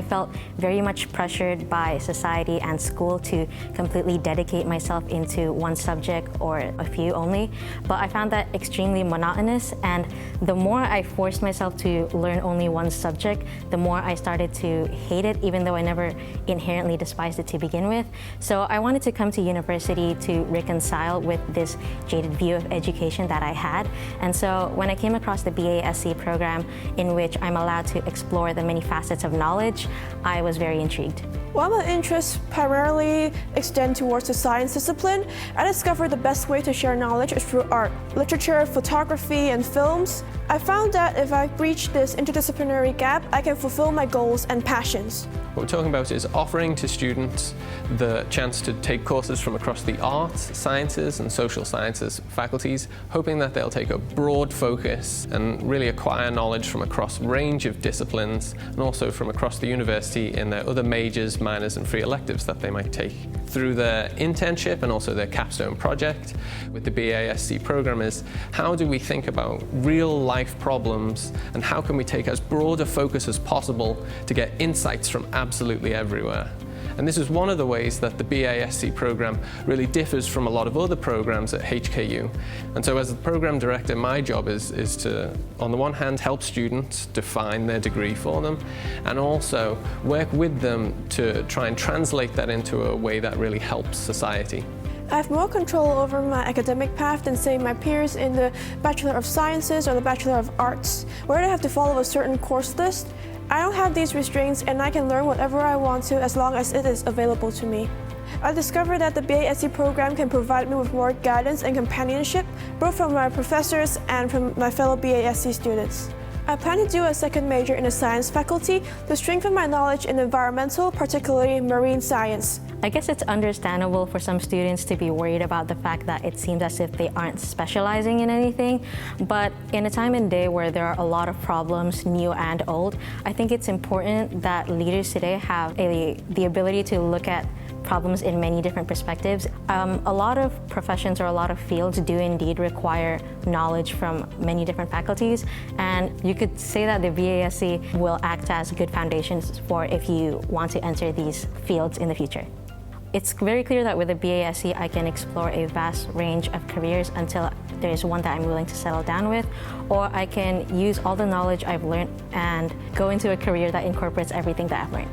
I felt very much pressured by society and school to completely dedicate myself into one subject or a few only, but I found that extremely monotonous, and the more I forced myself to learn only one subject, the more I started to hate it, even though I never inherently despised it to begin with. So I wanted to come to university to reconcile with this jaded view of education that I had. And so when I came across the BASc program, in which I'm allowed to explore the many facets of knowledge, I was very intrigued. While my interests primarily extend towards the science discipline, I discovered the best way to share knowledge is through art, literature, photography, and films. I found that if I breach this interdisciplinary gap, I can fulfill my goals and passions. What we're talking about is offering to students the chance to take courses from across the arts, sciences, and social sciences faculties, hoping that they'll take a broad focus and really acquire knowledge from across a range of disciplines, and also from across the university in their other majors, minors, and free electives that they might take. Through their internship and also their capstone project with the BASc program is, how do we think about real life problems, and how can we take as broad a focus as possible to get insights from absolutely everywhere? And this is one of the ways that the BASc program really differs from a lot of other programs at HKU. And so as the program director, my job is to, on the one hand, help students define their degree for them, and also work with them to try and translate that into a way that really helps society. I have more control over my academic path than, say, my peers in the Bachelor of Sciences or the Bachelor of Arts, where I have to follow a certain course list. I don't have these restraints, and I can learn whatever I want to as long as it is available to me. I discovered that the BASc program can provide me with more guidance and companionship, both from my professors and from my fellow BASc students. I plan to do a second major in the science faculty to strengthen my knowledge in environmental, particularly marine science. I guess it's understandable for some students to be worried about the fact that it seems as if they aren't specializing in anything, but in a time and day where there are a lot of problems, new and old, I think it's important that leaders today have the ability to look at problems in many different perspectives. A lot of professions or a lot of fields do indeed require knowledge from many different faculties, and you could say that the BASc will act as good foundations for if you want to enter these fields in the future. It's very clear that with the BASc I can explore a vast range of careers until there is one that I'm willing to settle down with, or I can use all the knowledge I've learned and go into a career that incorporates everything that I've learned.